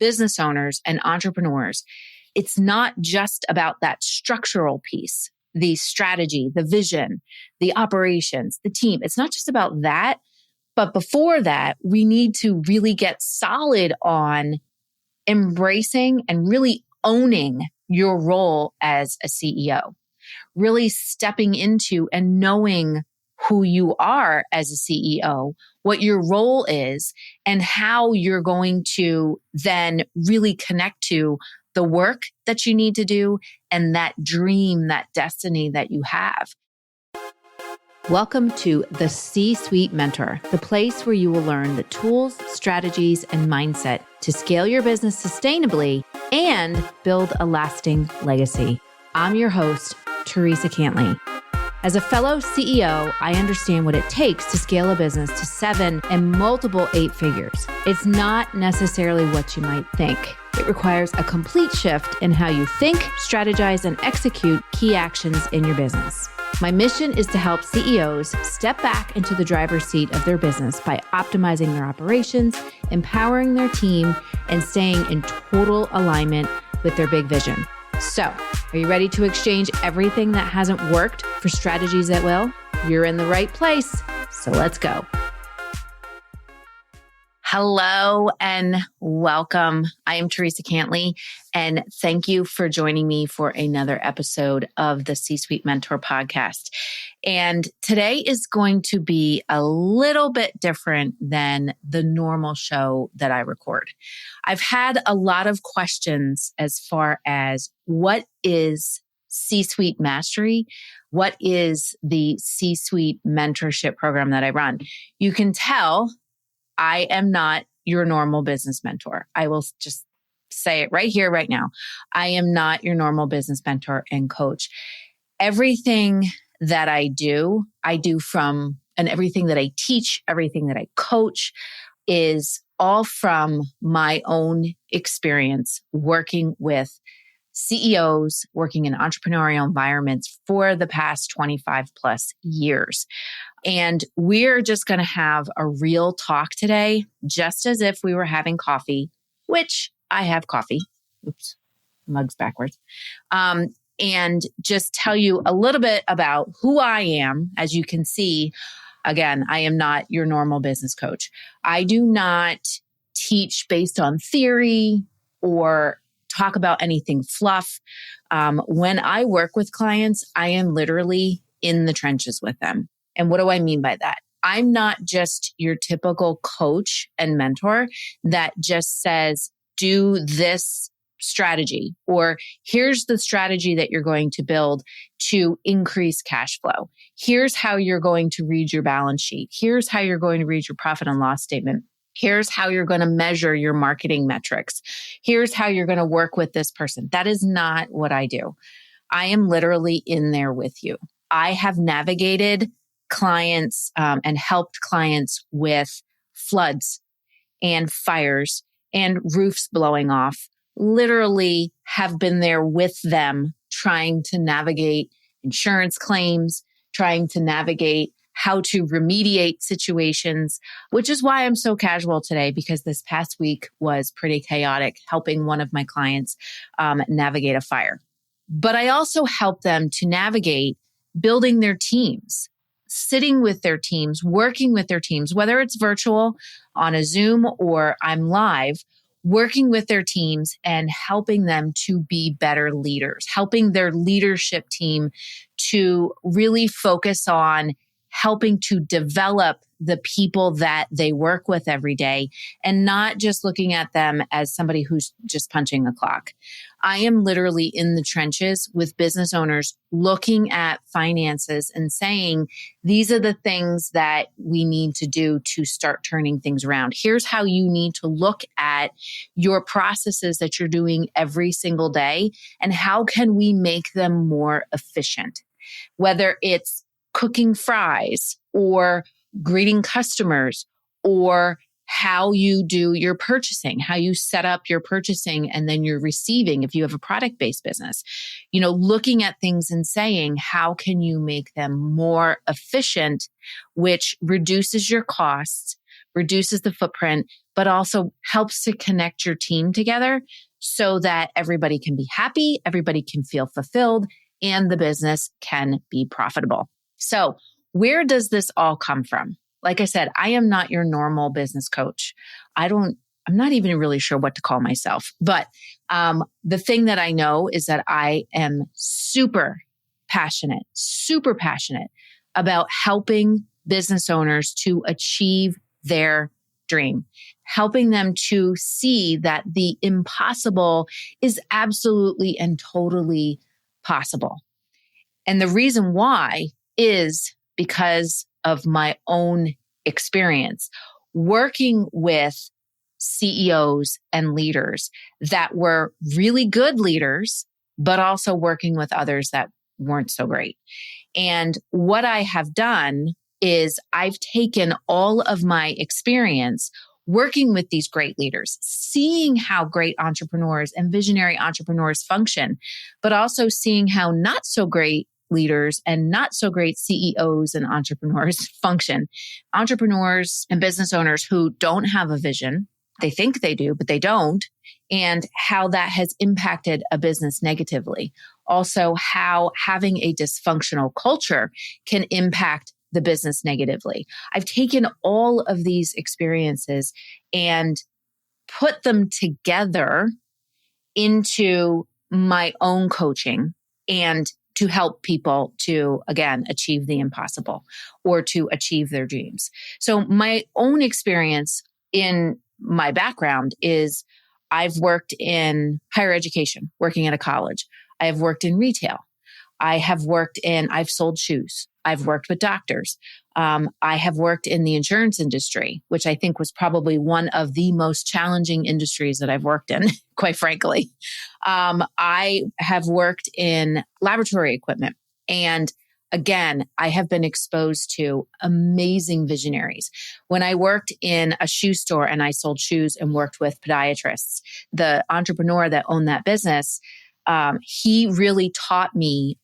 business owners and entrepreneurs, it's not just about that structural piece, the strategy, the vision, the operations, the team. It's not just about that. But before that, we need to really get solid on embracing and really owning your role as a CEO, really stepping into and knowing who you are as a CEO, what your role is, and how you're going to then really connect to the work that you need to do and that dream, that destiny that you have. Welcome to the C-Suite Mentor, the place where you will learn the tools, strategies, and mindset to scale your business sustainably and build a lasting legacy. I'm your host, Theresa Cantley. As a fellow CEO, I understand what it takes to scale a business to 7 and multiple 8 figures. It's not necessarily what you might think. It requires a complete shift in how you think, strategize, and execute key actions in your business. My mission is to help CEOs step back into the driver's seat of their business by optimizing their operations, empowering their team, and staying in total alignment with their big vision. So, are you ready to exchange everything that hasn't worked for strategies that will? You're in the right place, so let's go. Hello and welcome. I am Theresa Cantley, and thank you for joining me for another episode of the C-Suite Mentor podcast. And today is going to be a little bit different than the normal show that I record. I've had a lot of questions as far as what is C-Suite Mastery? What is the C-Suite Mentorship program that I run? You can tell I am not your normal business mentor. I will just say it right here, right now. I am not your normal business mentor and coach. Everything that I do from, and everything that I teach, everything that I coach is all from my own experience working with CEOs, working in entrepreneurial environments for the past 25 plus years. And we're just going to have a real talk today, just as if we were having coffee, which I have coffee. Oops, mug's backwards. And just tell you a little bit about who I am. As you can see, again, I am not your normal business coach. I do not teach based on theory or talk about anything fluff. When I work with clients, I am literally in the trenches with them. And what do I mean by that? I'm not just your typical coach and mentor that just says, do this strategy, or here's the strategy that you're going to build to increase cash flow. Here's how you're going to read your balance sheet. Here's how you're going to read your profit and loss statement. Here's how you're going to measure your marketing metrics. Here's how you're going to work with this person. That is not what I do. I am literally in there with you. I have navigated clients and helped clients with floods and fires and roofs blowing off. Literally have been there with them trying to navigate insurance claims, trying to navigate how to remediate situations, which is why I'm so casual today, because this past week was pretty chaotic, helping one of my clients navigate a fire. But I also help them to navigate building their teams, sitting with their teams, working with their teams, whether it's virtual on a Zoom or I'm live, working with their teams and helping them to be better leaders, helping their leadership team to really focus on helping to develop the people that they work with every day and not just looking at them as somebody who's just punching a clock. I am literally in the trenches with business owners looking at finances and saying, these are the things that we need to do to start turning things around. Here's how you need to look at your processes that you're doing every single day, and how can we make them more efficient? Whether it's cooking fries or greeting customers, or how you do your purchasing, how you set up your purchasing and then you're receiving if you have a product-based business. Looking at things and saying, how can you make them more efficient, which reduces your costs, reduces the footprint, but also helps to connect your team together so that everybody can be happy, everybody can feel fulfilled, and the business can be profitable. So where does this all come from? Like I said, I am not your normal business coach. I'm not even really sure what to call myself, but the thing that I know is that I am super passionate about helping business owners to achieve their dream, helping them to see that the impossible is absolutely and totally possible. And the reason why is because of my own experience working with CEOs and leaders that were really good leaders, but also working with others that weren't so great. And what I have done is I've taken all of my experience working with these great leaders, seeing how great entrepreneurs and visionary entrepreneurs function, but also seeing how not so great leaders and not so great CEOs and entrepreneurs function. Entrepreneurs and business owners who don't have a vision, they think they do, but they don't, and how that has impacted a business negatively. Also, how having a dysfunctional culture can impact the business negatively. I've taken all of these experiences and put them together into my own coaching and to help people to, again, achieve the impossible or to achieve their dreams. So my own experience in my background is I've worked in higher education, working at a college. I have worked in retail. I've sold shoes. I've worked with doctors. I have worked in the insurance industry, which I think was probably one of the most challenging industries that I've worked in, quite frankly. I have worked in laboratory equipment. And again, I have been exposed to amazing visionaries. When I worked in a shoe store and I sold shoes and worked with podiatrists, the entrepreneur that owned that business, he really taught me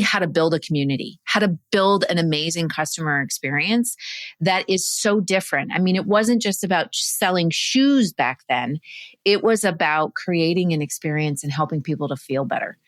how to build a community, how to build an amazing customer experience that is so different. I mean, it wasn't just about selling shoes back then. It was about creating an experience and helping people to feel better.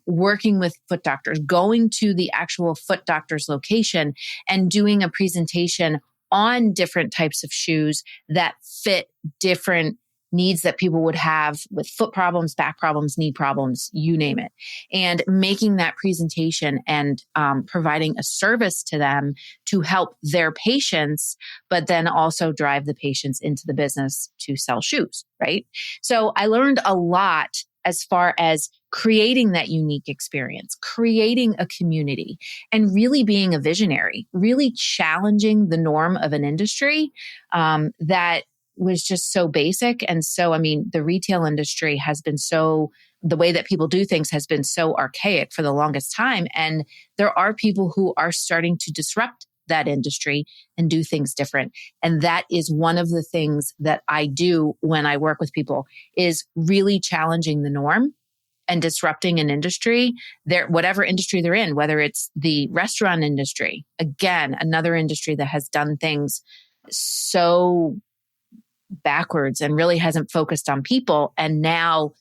Working with foot doctors, going to the actual foot doctor's location and doing a presentation on different types of shoes that fit different needs that people would have with foot problems, back problems, knee problems, you name it. And making that presentation and providing a service to them to help their patients, but then also drive the patients into the business to sell shoes, right? So I learned a lot as far as creating that unique experience, creating a community, and really being a visionary, really challenging the norm of an industry that was just so basic. And so, I mean, the retail industry the way that people do things has been so archaic for the longest time. And there are people who are starting to disrupt that industry and do things different. And that is one of the things that I do when I work with people, is really challenging the norm and disrupting an industry, whatever industry they're in, whether it's the restaurant industry, again, another industry that has done things so backwards and really hasn't focused on people. And now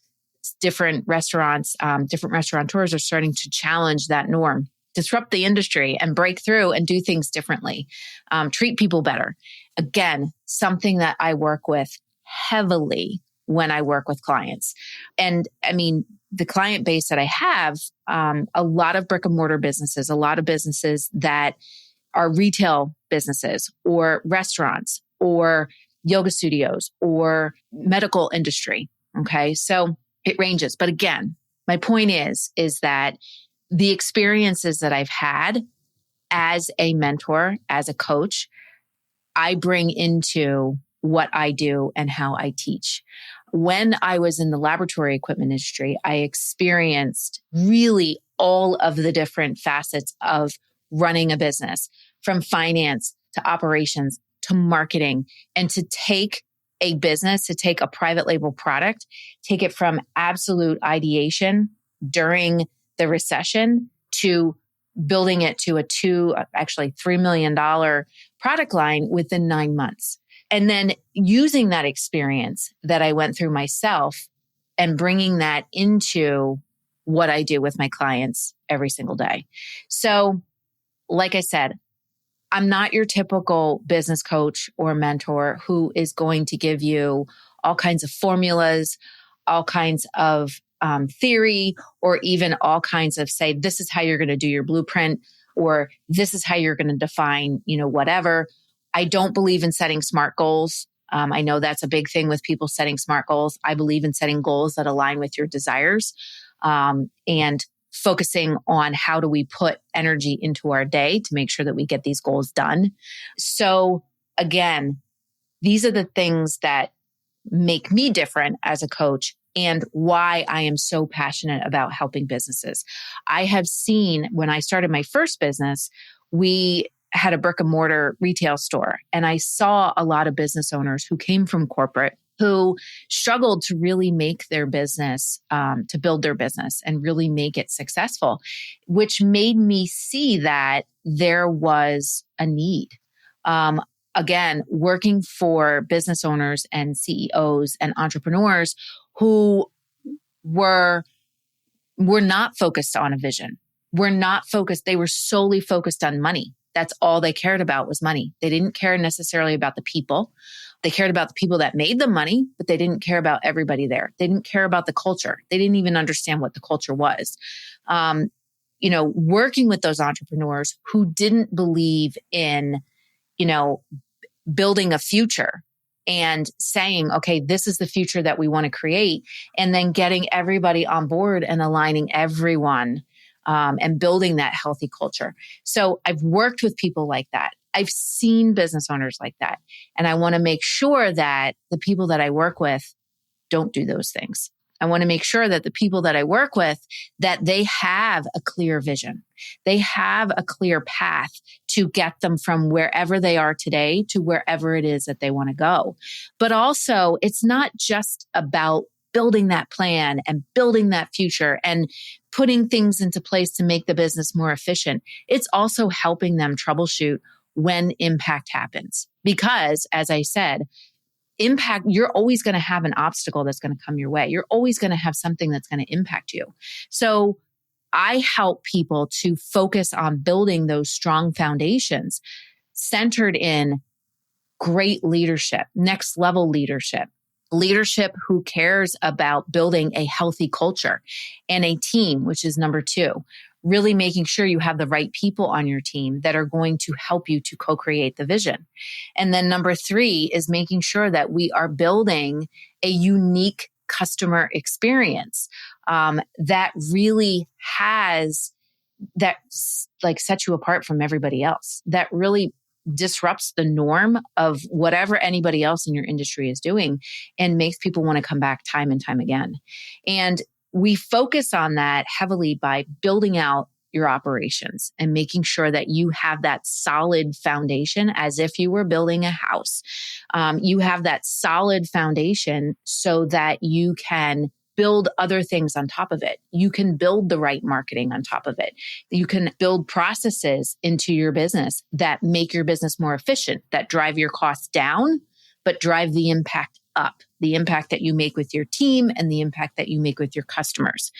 different restaurants, different restaurateurs are starting to challenge that norm, disrupt the industry and break through and do things differently, treat people better. Again, something that I work with heavily when I work with clients. And I mean, the client base that I have, a lot of brick and mortar businesses, a lot of businesses that are retail businesses or restaurants or yoga studios or medical industry. Okay. So it ranges. But again, my point is that the experiences that I've had as a mentor, as a coach, I bring into what I do and how I teach. When I was in the laboratory equipment industry, I experienced really all of the different facets of running a business, from finance to operations to marketing, and to take a business, to take a private label product, take it from absolute ideation during the recession to building it to a $3 million product line within 9 months. And then using that experience that I went through myself and bringing that into what I do with my clients every single day. So, like I said, I'm not your typical business coach or mentor who is going to give you all kinds of formulas, all kinds of theory, or even all kinds of say, this is how you're going to do your blueprint, or this is how you're going to define, whatever. I don't believe in setting SMART goals. I know that's a big thing with people setting SMART goals. I believe in setting goals that align with your desires, and focusing on how do we put energy into our day to make sure that we get these goals done. So again, these are the things that make me different as a coach and why I am so passionate about helping businesses. I have seen when I started my first business, we had a brick and mortar retail store, and I saw a lot of business owners who came from corporate who struggled to really make their business, to build their business and really make it successful, which made me see that there was a need. Again, working for business owners and CEOs and entrepreneurs who were not focused on a vision. They were solely focused on money. That's all they cared about was money. They didn't care necessarily about the people. They cared about the people that made the money, but they didn't care about everybody there. They didn't care about the culture. They didn't even understand what the culture was. Working with those entrepreneurs who didn't believe in, building a future and saying, okay, this is the future that we want to create, and then getting everybody on board and aligning everyone and building that healthy culture. So I've worked with people like that. I've seen business owners like that. And I want to make sure that the people that I work with don't do those things. I want to make sure that the people that I work with, that they have a clear vision. They have a clear path to get them from wherever they are today to wherever it is that they want to go. But also, it's not just about building that plan and building that future and putting things into place to make the business more efficient. It's also helping them troubleshoot when impact happens. Because, as I said, impact, you're always going to have an obstacle that's going to come your way. You're always going to have something that's going to impact you. So I help people to focus on building those strong foundations centered in great leadership, next level leadership who cares about building a healthy culture and a team, which is number 2. Really making sure you have the right people on your team that are going to help you to co-create the vision. And then number 3 is making sure that we are building a unique customer experience that really sets you apart from everybody else, that really disrupts the norm of whatever anybody else in your industry is doing and makes people want to come back time and time again. And we focus on that heavily by building out your operations and making sure that you have that solid foundation as if you were building a house. You have that solid foundation so that you can build other things on top of it. You can build the right marketing on top of it. You can build processes into your business that make your business more efficient, that drive your costs down, but drive the impact up, the impact that you make with your team and the impact that you make with your customers.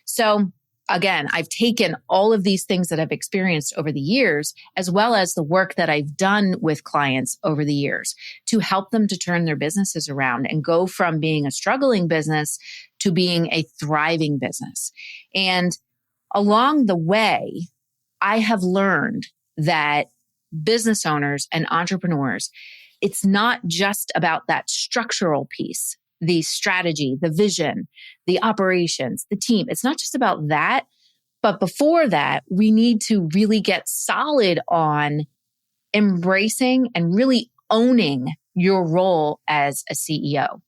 So again, I've taken all of these things that I've experienced over the years, as well as the work that I've done with clients over the years to help them to turn their businesses around and go from being a struggling business to being a thriving business. And along the way, I have learned that business owners and entrepreneurs, it's not just about that structural piece, the strategy, the vision, the operations, the team. It's not just about that. But before that, we need to really get solid on embracing and really owning your role as a CEO,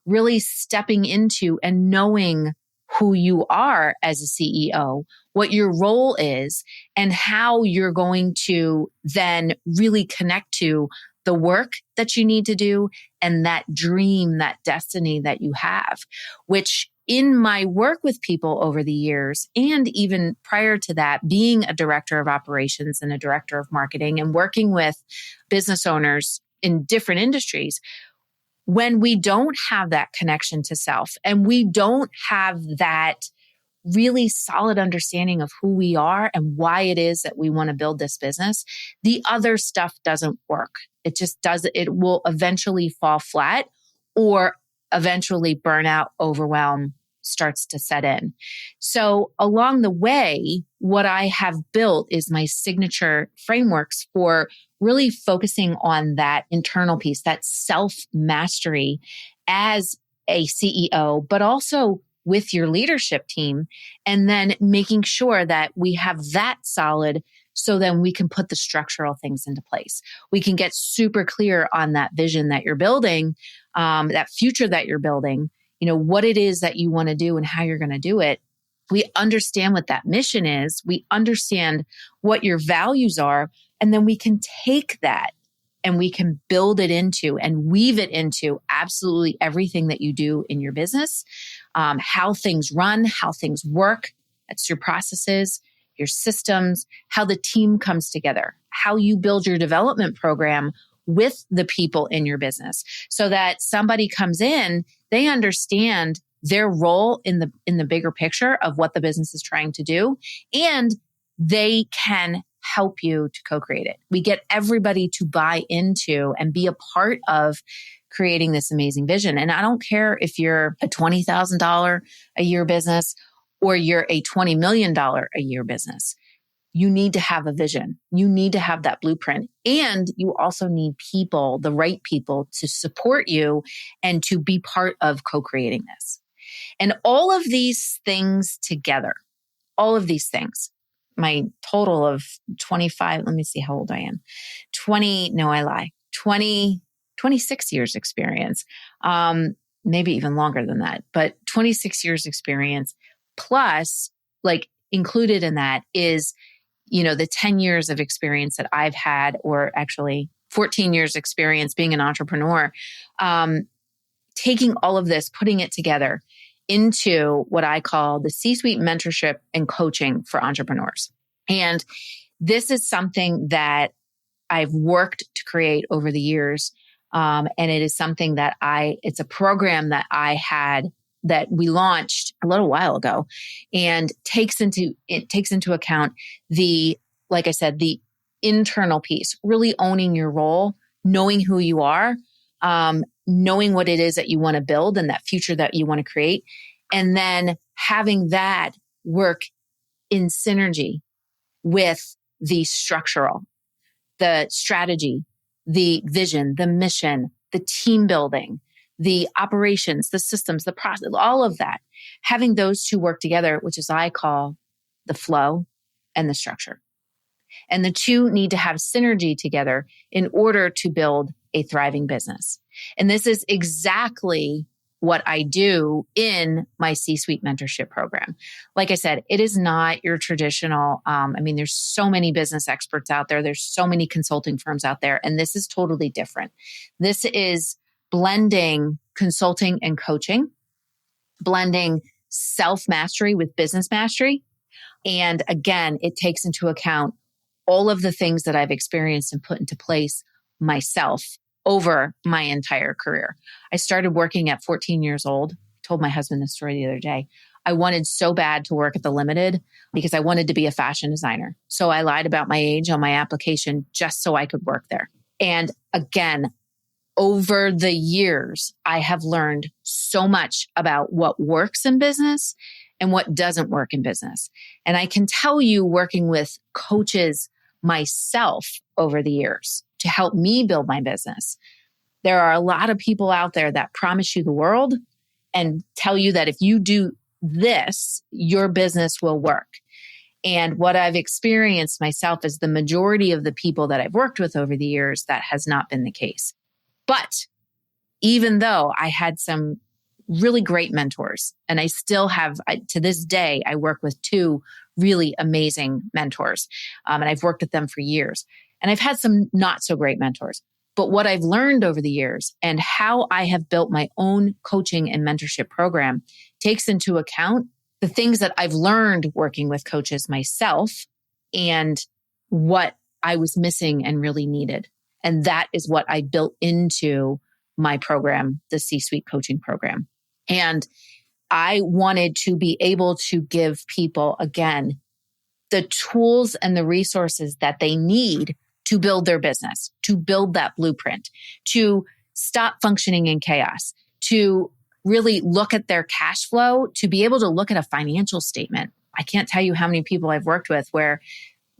really stepping into and knowing who you are as a CEO, what your role is, and how you're going to then really connect to the work that you need to do and that dream, that destiny that you have, which in my work with people over the years, and even prior to that, being a director of operations and a director of marketing and working with business owners in different industries, when we don't have that connection to self and we don't have that really solid understanding of who we are and why it is that we want to build this business, the other stuff doesn't work. It just doesn't, it will eventually fall flat, or eventually burnout, overwhelm starts to set in. So along the way, what I have built is my signature frameworks for really focusing on that internal piece, that self-mastery as a CEO, but also with your leadership team, and then making sure that we have that solid so then we can put the structural things into place. We can get super clear on that vision that you're building, that future that you're building, what it is that you want to do and how you're going to do it. We understand what that mission is. We understand what your values are, and then we can take that and we can build it into and weave it into absolutely everything that you do in your business, how things run, how things work. That's your processes, your systems, how the team comes together, how you build your development program with the people in your business so that somebody comes in, they understand their role in the bigger picture of what the business is trying to do, and they can help you to co-create it. We get everybody to buy into and be a part of creating this amazing vision. And I don't care if you're a $20,000 a year business or you're a $20 million a year business. You need to have a vision. You need to have that blueprint. And you also need people, the right people, to support you and to be part of co-creating this. And all of these things together, all of these things, my total of 25, let me see how old I am. 26 years experience, maybe even longer than that, but 26 years experience plus, like, included in that is, the 10 years of experience that I've had, or actually 14 years experience being an entrepreneur, taking all of this, putting it together into what I call the C-Suite Mentorship and Coaching for Entrepreneurs. And this is something that I've worked to create over the years. And it is something that it's a program that I had that we launched a little while ago, and takes into account like I said, the internal piece, really owning your role, knowing who you are, knowing what it is that you want to build and that future that you want to create, and then having that work in synergy with the structural, the strategy, the vision, the mission, the team building, the operations, the systems, the process, all of that, having those two work together, which is I call the flow and the structure. And the two need to have synergy together in order to build a thriving business. And this is exactly what I do in my C-Suite Mentorship program. Like I said, it is not your traditional, there's so many business experts out there. There's so many consulting firms out there, and this is totally different. This is blending consulting and coaching, blending self-mastery with business mastery. And again, it takes into account all of the things that I've experienced and put into place myself over my entire career. I started working at 14 years old. I told my husband this story the other day. I wanted so bad to work at the Limited because I wanted to be a fashion designer. So I lied about my age on my application just so I could work there. And again, over the years, I have learned so much about what works in business and what doesn't work in business. And I can tell you, working with coaches myself over the years to help me build my business, there are a lot of people out there that promise you the world and tell you that if you do this, your business will work. And what I've experienced myself is the majority of the people that I've worked with over the years, that has not been the case. But even though I had some really great mentors, and I still have, to this day, I work with two really amazing mentors, and I've worked with them for years. And I've had some not so great mentors. But what I've learned over the years and how I have built my own coaching and mentorship program takes into account the things that I've learned working with coaches myself and what I was missing and really needed. And that is what I built into my program, the C-Suite coaching program. And I wanted to be able to give people, again, the tools and the resources that they need to build their business, to build that blueprint, to stop functioning in chaos, to really look at their cash flow, to be able to look at a financial statement. I can't tell you how many people I've worked with where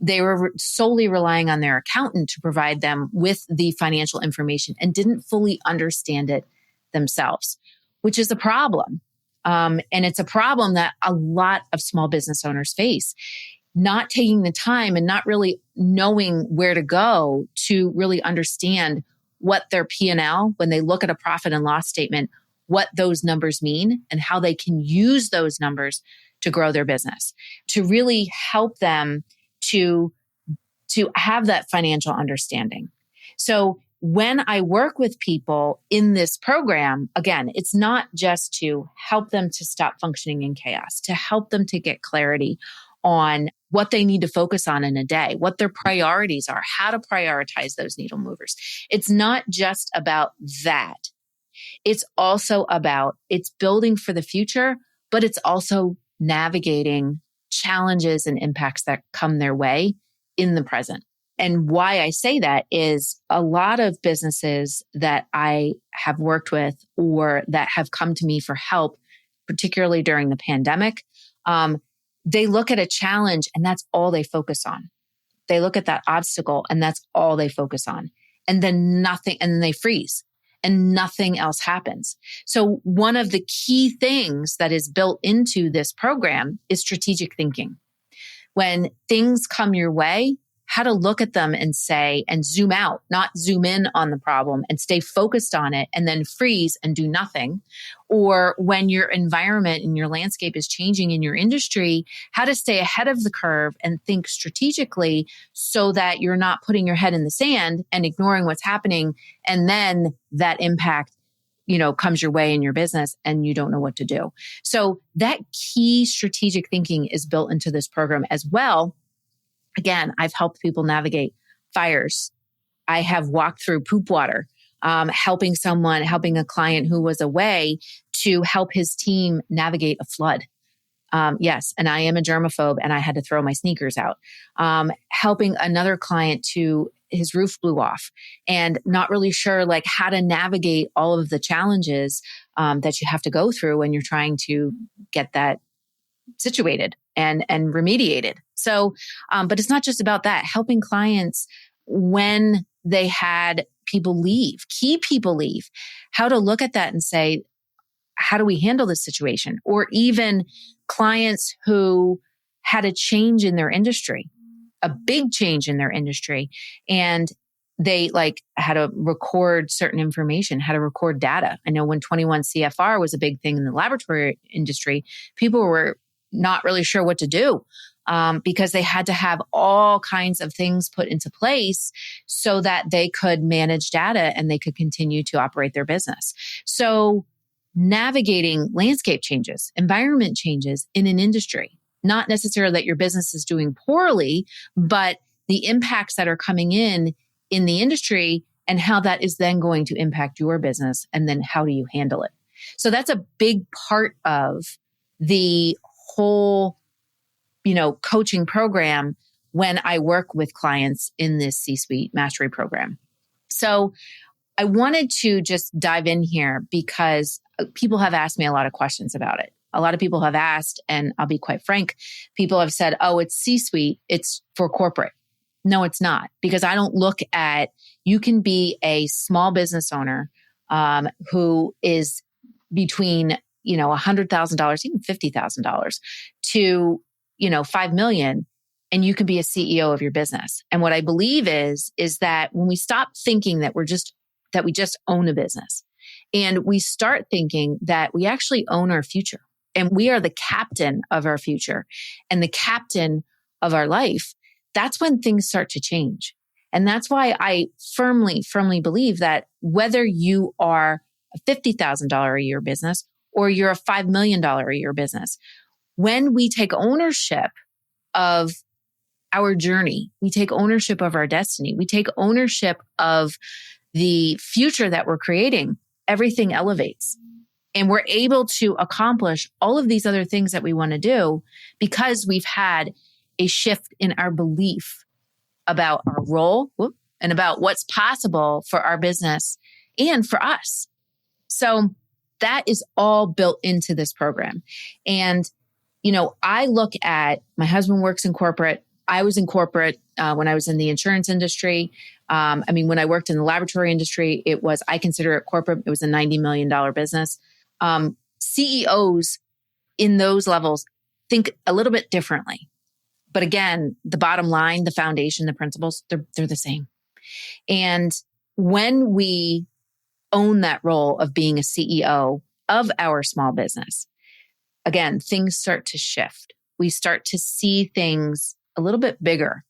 they were solely relying on their accountant to provide them with the financial information and didn't fully understand it themselves, which is a problem. And it's a problem that a lot of small business owners face. Not taking the time and not really knowing where to go to really understand what their P&L, when they look at a profit and loss statement, what those numbers mean and how they can use those numbers to grow their business, to really help them to have that financial understanding. So when I work with people in this program, again, it's not just to help them to stop functioning in chaos, to help them to get clarity on what they need to focus on in a day, what their priorities are, how to prioritize those needle movers. It's not just about that. It's also about, it's building for the future, but it's also navigating challenges and impacts that come their way in the present. And why I say that is a lot of businesses that I have worked with or that have come to me for help, particularly during the pandemic, they look at a challenge and that's all they focus on. They look at that obstacle and that's all they focus on. And then nothing, and then they freeze and nothing else happens. So one of the key things that is built into this program is strategic thinking. When things come your way, how to look at them and say, and zoom out, not zoom in on the problem and stay focused on it and then freeze and do nothing. Or when your environment and your landscape is changing in your industry, how to stay ahead of the curve and think strategically so that you're not putting your head in the sand and ignoring what's happening. And then that impact, comes your way in your business and you don't know what to do. So that key strategic thinking is built into this program as well. Again, I've helped people navigate fires. I have walked through poop water, helping a client who was away to help his team navigate a flood. Yes, and I am a germaphobe and I had to throw my sneakers out. Helping another client his roof blew off and not really sure how to navigate all of the challenges that you have to go through when you're trying to get that situated and remediated. So, but it's not just about that. Helping clients when they had key people leave, how to look at that and say, how do we handle this situation? Or even clients who had a change in their industry, a big change in their industry, and they had to record certain information, how to record data. I know when 21 CFR was a big thing in the laboratory industry, people were not really sure what to do because they had to have all kinds of things put into place so that they could manage data and they could continue to operate their business. So navigating landscape changes, environment changes in an industry, not necessarily that your business is doing poorly, but the impacts that are coming in the industry and how that is then going to impact your business. And then how do you handle it? So that's a big part of the whole, coaching program when I work with clients in this C-Suite Mastery program. So I wanted to just dive in here because people have asked me a lot of questions about it. A lot of people have asked, and I'll be quite frank, people have said, oh, it's C-Suite, it's for corporate. No, it's not, because I don't look at, you can be a small business owner who is between $100,000, even $50,000 to, $5 million, and you can be a CEO of your business. And what I believe is that when we stop thinking that we just own a business and we start thinking that we actually own our future and we are the captain of our future and the captain of our life, that's when things start to change. And that's why I firmly, firmly believe that whether you are a $50,000 a year business or you're a $5 million a year business, when we take ownership of our journey, we take ownership of our destiny, we take ownership of the future that we're creating, everything elevates. And we're able to accomplish all of these other things that we want to do because we've had a shift in our belief about our role and about what's possible for our business and for us. So that is all built into this program. And, I look at, my husband works in corporate. I was in corporate when I was in the insurance industry. When I worked in the laboratory industry, I consider it corporate. It was a $90 million business. CEOs in those levels think a little bit differently. But again, the bottom line, the foundation, the principles, they're the same. And when we own that role of being a CEO of our small business, again, things start to shift. We start to see things a little bit bigger.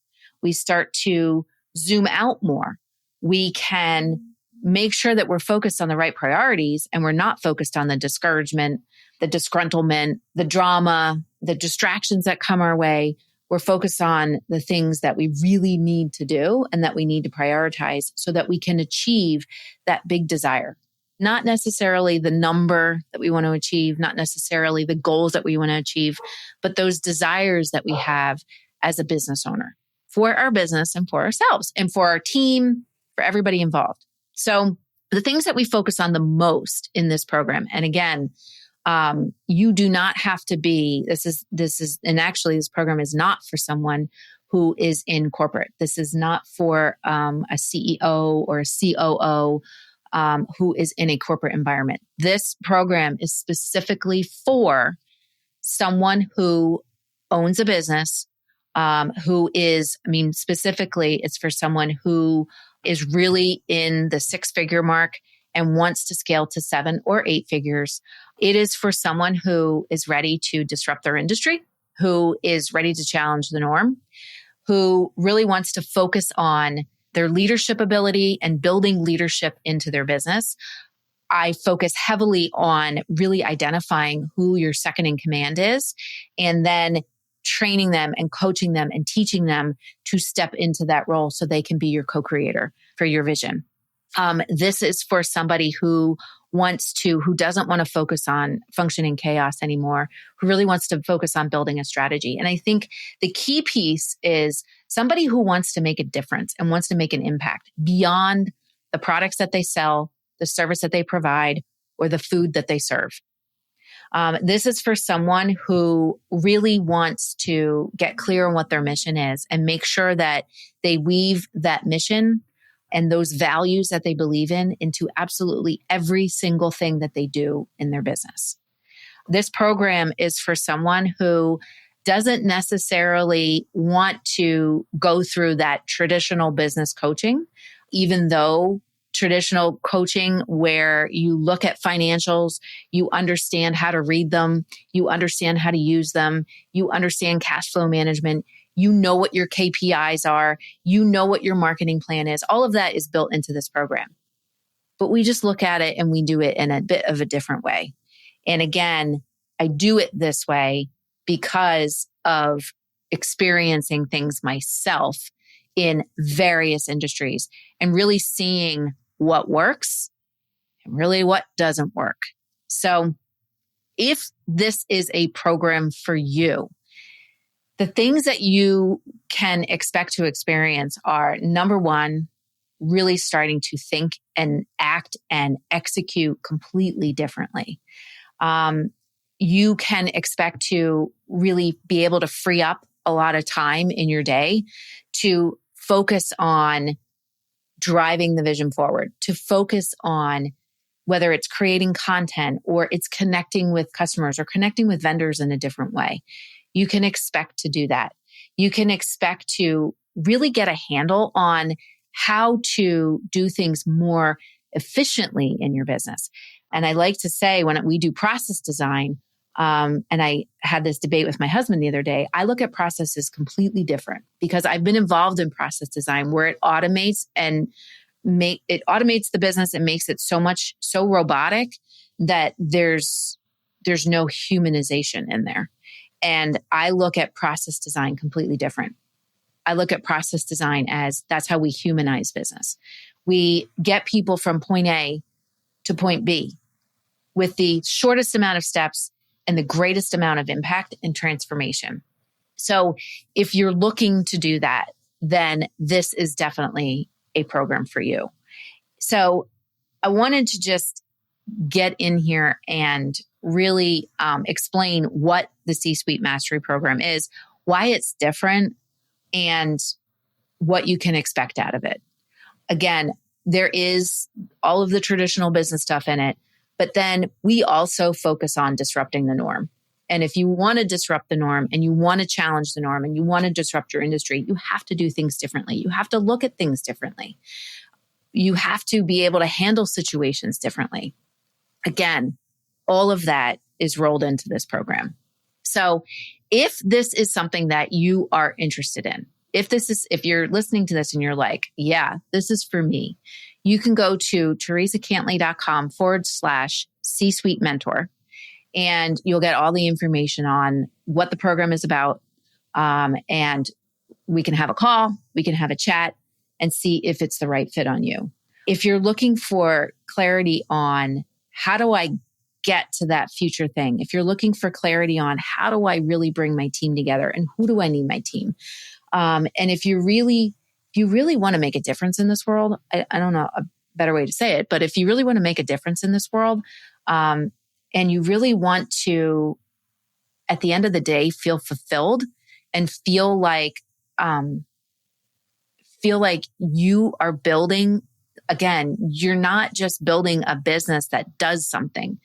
We start to zoom out more. We can make sure that we're focused on the right priorities and we're not focused on the discouragement, the disgruntlement, the drama, the distractions that come our way. We're focused on the things that we really need to do and that we need to prioritize so that we can achieve that big desire. Not necessarily the number that we want to achieve, not necessarily the goals that we want to achieve, but those desires that we have as a business owner for our business and for ourselves and for our team, for everybody involved. So the things that we focus on the most in this program, and again, you do not have to be, and actually this program is not for someone who is in corporate. This is not for a CEO or a COO who is in a corporate environment. This program is specifically for someone who owns a business, specifically it's for someone who is really in the 6-figure mark and wants to scale to 7 or 8 figures. It is for someone who is ready to disrupt their industry, who is ready to challenge the norm, who really wants to focus on their leadership ability and building leadership into their business. I focus heavily on really identifying who your second in command is and then training them and coaching them and teaching them to step into that role so they can be your co-creator for your vision. This is for somebody who doesn't want to focus on functioning chaos anymore, who really wants to focus on building a strategy. And I think the key piece is somebody who wants to make a difference and wants to make an impact beyond the products that they sell, the service that they provide, or the food that they serve. This is for someone who really wants to get clear on what their mission is and make sure that they weave that mission and those values that they believe in into absolutely every single thing that they do in their business. This program is for someone who doesn't necessarily want to go through that traditional business coaching, even though traditional coaching where you look at financials, you understand how to read them, you understand how to use them, you understand cash flow management, you know what your KPIs are, you know what your marketing plan is. All of that is built into this program. But we just look at it and we do it in a bit of a different way. And again, I do it this way because of experiencing things myself in various industries and really seeing what works and really what doesn't work. So if this is a program for you, the things that you can expect to experience are, number one, really starting to think and act and execute completely differently. You can expect to really be able to free up a lot of time in your day to focus on driving the vision forward, to focus on whether it's creating content or it's connecting with customers or connecting with vendors in a different way. You can expect to do that. You can expect to really get a handle on how to do things more efficiently in your business. And I like to say when we do process design, And I had this debate with my husband the other day. I look at processes completely different because I've been involved in process design where it automates the business and makes it so robotic that there's no humanization in there. And I look at process design completely different. I look at process design as that's how we humanize business. We get people from point A to point B with the shortest amount of steps and the greatest amount of impact and transformation. So if you're looking to do that, then this is definitely a program for you. So I wanted to just get in here and really explain what the C-Suite Mastery Program is, why it's different, and what you can expect out of it. Again, there is all of the traditional business stuff in it, but then we also focus on disrupting the norm. And if you want to disrupt the norm and you want to challenge the norm and you want to disrupt your industry, you have to do things differently. You have to look at things differently. You have to be able to handle situations differently. Again, all of that is rolled into this program. So if this is something that you are interested in, if you're listening to this and you're like, yeah, this is for me, you can go to theresacantley.com/C-Suite Mentor, and you'll get all the information on what the program is about. And we can have a call, we can have a chat and see if it's the right fit on you. If you're looking for clarity on how do I get to that future thing, if you're looking for clarity on how do I really bring my team together and who do I need my team, and if you really want to make a difference in this world, I don't know a better way to say it, but if you really want to make a difference in this world, and you really want to, at the end of the day, feel fulfilled and feel like you are building, again, you're not just building a business that does something.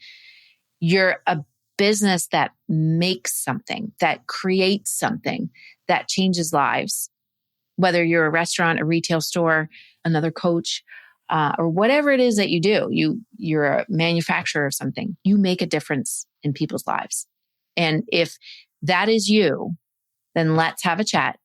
You're a business that makes something, that creates something, that changes lives. Whether you're a restaurant, a retail store, another coach, or whatever it is that you do, you're a manufacturer of something, you make a difference in people's lives. And if that is you, then let's have a chat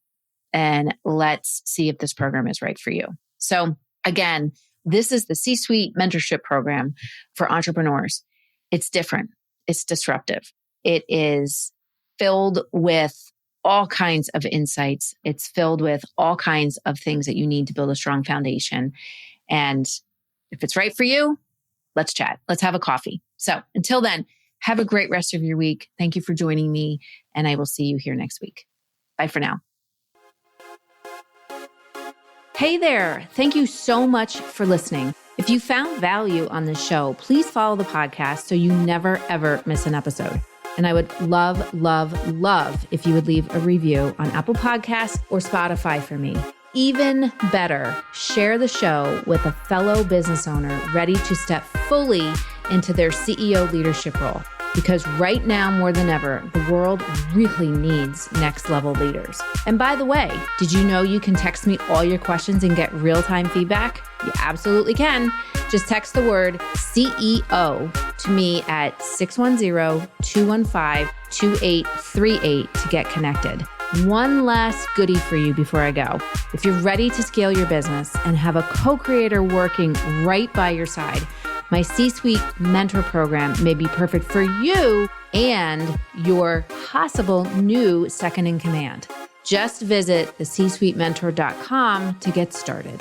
and let's see if this program is right for you. So again, this is the C-Suite Mentorship Program for entrepreneurs. It's different. It's disruptive. It is filled with all kinds of insights. It's filled with all kinds of things that you need to build a strong foundation. And if it's right for you, let's chat. Let's have a coffee. So until then, have a great rest of your week. Thank you for joining me, and I will see you here next week. Bye for now. Hey there. Thank you so much for listening. If you found value on this show, please follow the podcast so you never, ever miss an episode. And I would love, love, love if you would leave a review on Apple Podcasts or Spotify for me. Even better, share the show with a fellow business owner ready to step fully into their CEO leadership role. Because right now, more than ever, the world really needs next level leaders. And by the way, did you know you can text me all your questions and get real-time feedback? You absolutely can. Just text the word CEO to me at 610-215-2838 to get connected. One last goodie for you before I go. If you're ready to scale your business and have a co-creator working right by your side, my C-Suite Mentor Program may be perfect for you and your possible new second in command. Just visit thecsuitementor.com to get started.